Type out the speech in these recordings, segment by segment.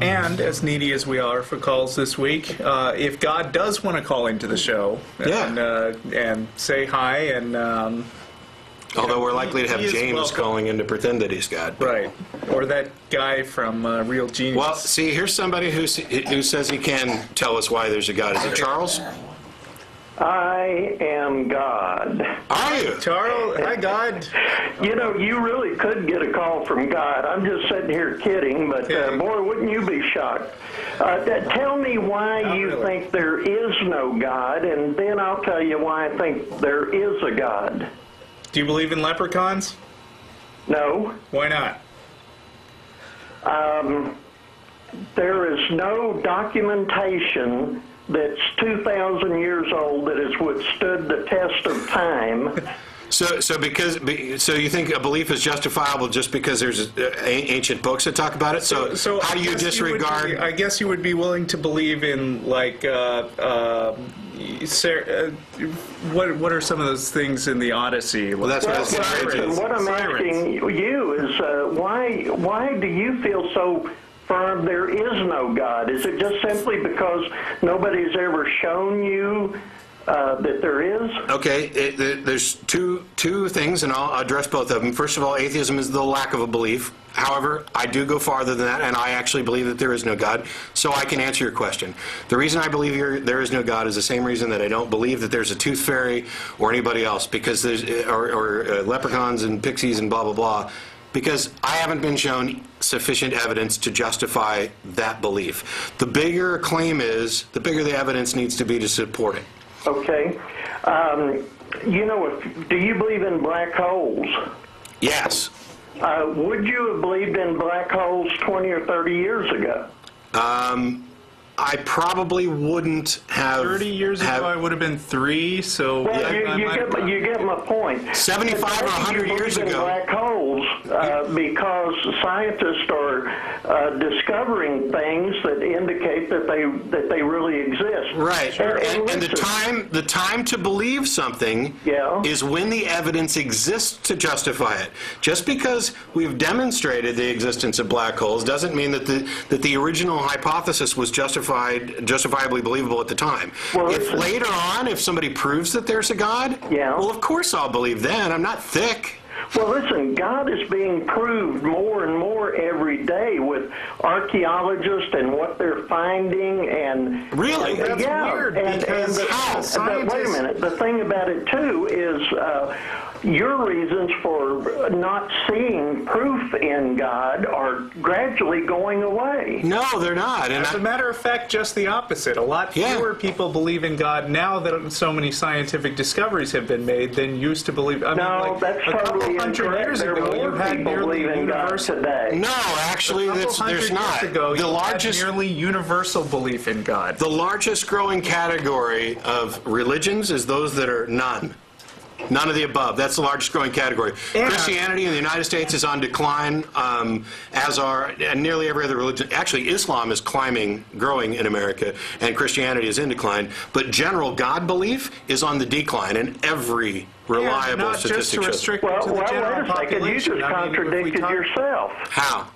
And as needy as we are for calls this week, if God does want to call into the show and say hi, and although we're likely to have James calling in to pretend that he's God. Right. Or that guy from Real Genius. Well, see, here's somebody who says he can tell us why there's a God. Is it Charles? I am God. Are you? Charles, hi, God. You know, you really could get a call from God. I'm just sitting here kidding, but boy, wouldn't you be shocked. Tell me why you think there is no God, and then I'll tell you why I think there is a God. Do you believe in leprechauns? No. Why not? There is no documentation that's 2,000 years old that has withstood the test of time. So you think a belief is justifiable just because there's ancient books that talk about it? So how do you disregard? I guess you would be willing to believe in, like, what are some of those things in the Odyssey? Well, that's what I was saying. What I'm asking you is why do you feel so firm there is no God? Is it just simply because nobody's ever shown you that there is? Okay, there's two things, and I'll address both of them. First of all, atheism is the lack of a belief. However, I do go farther than that, and I actually believe that there is no God, so I can answer your question. The reason I believe there is no God is the same reason that I don't believe that there's a tooth fairy or anybody else, because there's or leprechauns and pixies and blah, blah, blah, because I haven't been shown sufficient evidence to justify that belief. The bigger a claim is, the bigger the evidence needs to be to support it. Okay. You know, do you believe in black holes? Yes. Would you have believed in black holes 20 or 30 years ago? I probably wouldn't have. 30 years ago, I would have been 3. So well, you get my point. 75 or 100 years ago. Black holes because scientists are discovering things that indicate that they really exist. Right. And the time to believe something is when the evidence exists to justify it. Just because we've demonstrated the existence of black holes doesn't mean that the original hypothesis was justifiably believable at the time. Well, if later on, if somebody proves that there's a God, well, of course I'll believe then. I'm not thick. Well, listen, God is being proved more and more every day with archaeologists and what they're finding. And really? That's weird. Wait a minute. The thing about it, too, is your reasons for not seeing proof in God are gradually going away. No, they're not. And as a matter of fact, just the opposite. A lot fewer people believe in God now that so many scientific discoveries have been made than used to believe. I mean, that's totally incorrect. There are more people believe in God today. No, actually, there's not. The largest, nearly universal belief in God. The largest growing category of religions is those that are none. None of the above. That's the largest growing category. Christianity in the United States is on decline, as are nearly every other religion. Actually, Islam is growing in America, and Christianity is in decline. But general God belief is on the decline, and every reliable statistic shows. Well, wait a second. You just contradicted yourself. How?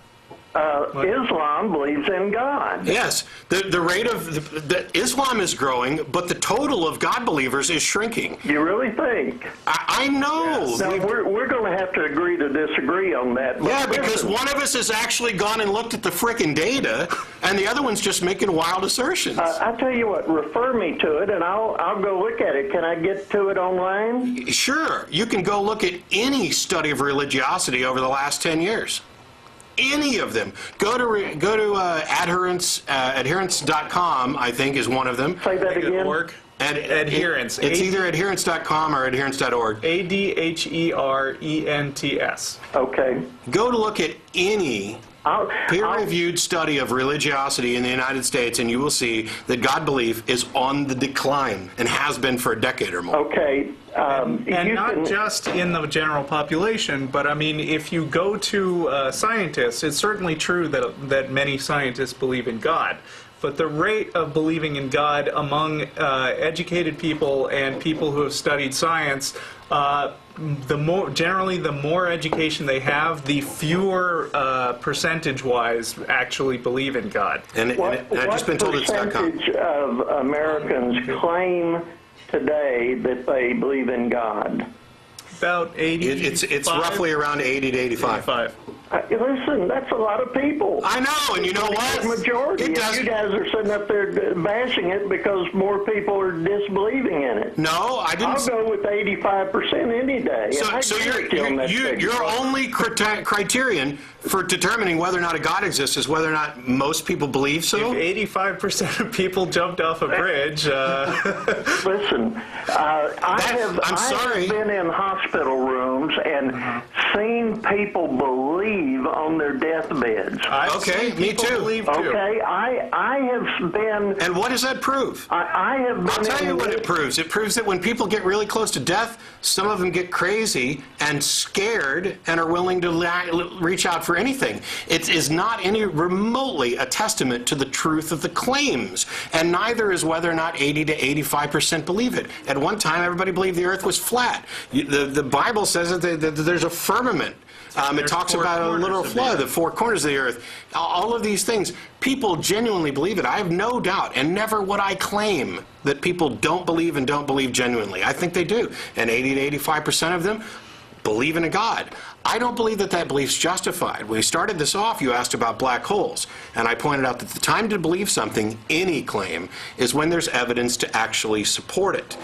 Islam believes in God. Yes, the rate of Islam is growing, but the total of God believers is shrinking. You really think? I know. Yes. Now, we're going to have to agree to disagree on that. Yeah, because one of us has actually gone and looked at the frickin' data, and the other one's just making wild assertions. I tell you what, refer me to it, and I'll go look at it. Can I get to it online? Sure. You can go look at any study of religiosity over the last 10 years. Any of them. Go to adherence.com, I think, is one of them. Say that again. Adherence. It's either adherence.com or adherence.org. ADHERENTS. Okay. Go to look at any peer-reviewed study of religiosity in the United States, and you will see that God belief is on the decline and has been for a decade or more. Okay. And not just in the general population, but I mean, if you go to scientists, it's certainly true that many scientists believe in God. But the rate of believing in God among educated people and people who have studied science Generally, the more education they have, the fewer percentage-wise actually believe in God. And I've just been told it's What percentage of Americans claim today that they believe in God? About 80. It's roughly around 80 to 85. Listen, that's a lot of people. I know, and you know what? The majority. It does. You guys are sitting up there bashing it because more people are disbelieving in it. No, I didn't. I'll go with 85% any day. So your only criterion for determining whether or not a God exists is whether or not most people believe so? If 85% of people jumped off a bridge... Listen, I have been in hospital rooms and seen people believe on their deathbeds. Me too. Okay, I have been... And what does that prove? I have been... I'll tell you what it proves. It proves that when people get really close to death, some of them get crazy and scared and are willing to reach out for anything. It is not any remotely a testament to the truth of the claims, and neither is whether or not 80 to 85% believe it. At one time, everybody believed the earth was flat. The Bible says that there's a firmament. It talks about a literal flood, the four corners of the earth. All of these things, people genuinely believe it. I have no doubt, and never would I claim that people don't believe and don't believe genuinely. I think they do, and 80 to 85% of them believe in a God. I don't believe that that belief's justified. When we started this off, you asked about black holes, and I pointed out that the time to believe something, any claim, is when there's evidence to actually support it.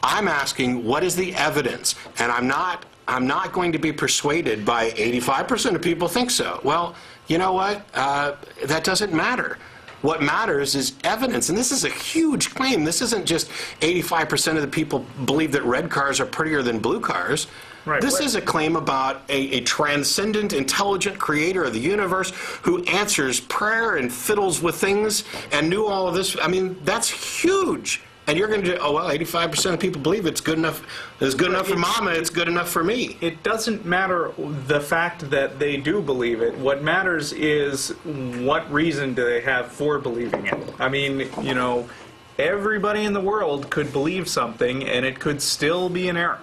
I'm asking, what is the evidence? And I'm not going to be persuaded by 85% of people think so. Well, you know what? That doesn't matter. What matters is evidence, and this is a huge claim. This isn't just 85% of the people believe that red cars are prettier than blue cars. Right. This is a claim about a transcendent, intelligent creator of the universe who answers prayer and fiddles with things and knew all of this. I mean, that's huge. And you're going to do, oh, well, 85% of people believe it's good enough. It's good enough for Mama. It's good enough for me. It doesn't matter the fact that they do believe it. What matters is what reason do they have for believing it. I mean, you know, everybody in the world could believe something, and it could still be an error.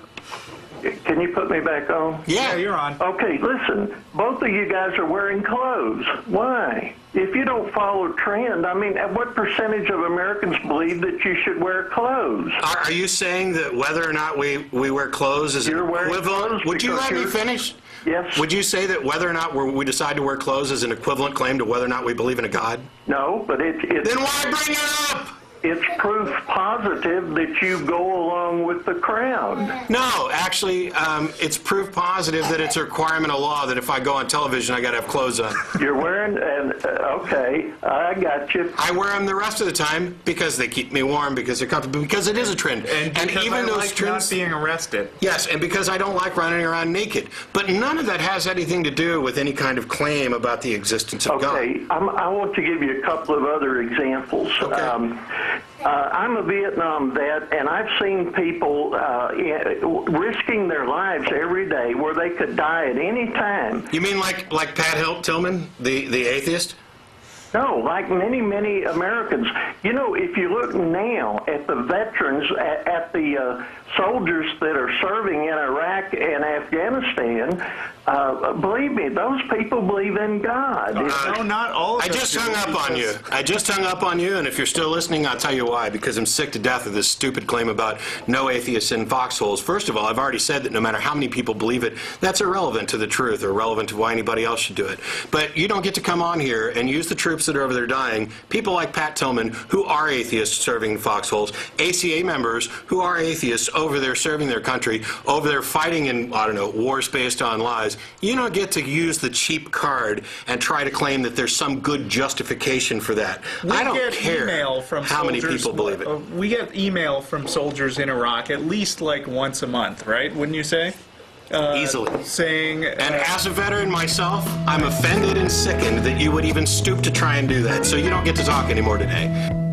Can you put me back on? Yeah, you're on. Okay, listen, both of you guys are wearing clothes. Why? If you don't follow trend, I mean, what percentage of Americans believe that you should wear clothes? Are you saying that whether or not we wear clothes is equivalent? Would you let me finish? Yes. Would you say that whether or not we decide to wear clothes is an equivalent claim to whether or not we believe in a God? No, but it's... Then why bring it up? It's proof positive that you go along with the crowd. No, actually, it's proof positive that it's a requirement of law that if I go on television, I got to have clothes on. You're wearing, okay, I got you. I wear them the rest of the time because they keep me warm, because they're comfortable, because it is a trend. And even those trends, not being arrested. Yes, and because I don't like running around naked. But none of that has anything to do with any kind of claim about the existence of God. Okay, I want to give you a couple of other examples. Okay. I'm a Vietnam vet, and I've seen people risking their lives every day where they could die at any time. You mean like Pat Tillman, the atheist? No, like many, many Americans. You know, if you look now at the veterans, at the soldiers that are serving in Iraq and Afghanistan, believe me, those people believe in God. No, not all of them. I just hung up on you. I just hung up on you, and if you're still listening, I'll tell you why, because I'm sick to death of this stupid claim about no atheists in foxholes. First of all, I've already said that no matter how many people believe it, that's irrelevant to the truth or irrelevant to why anybody else should do it. But you don't get to come on here and use the troops that are over there dying, people like Pat Tillman, who are atheists serving in foxholes, ACA members who are atheists over there serving their country, over there fighting in, I don't know, wars based on lies. You don't get to use the cheap card and try to claim that there's some good justification for that. I don't care how many people believe it. We get email from soldiers in Iraq at least like once a month, right? Wouldn't you say? Easily. Saying... and as a veteran myself, I'm offended and sickened that you would even stoop to try and do that. So you don't get to talk anymore today.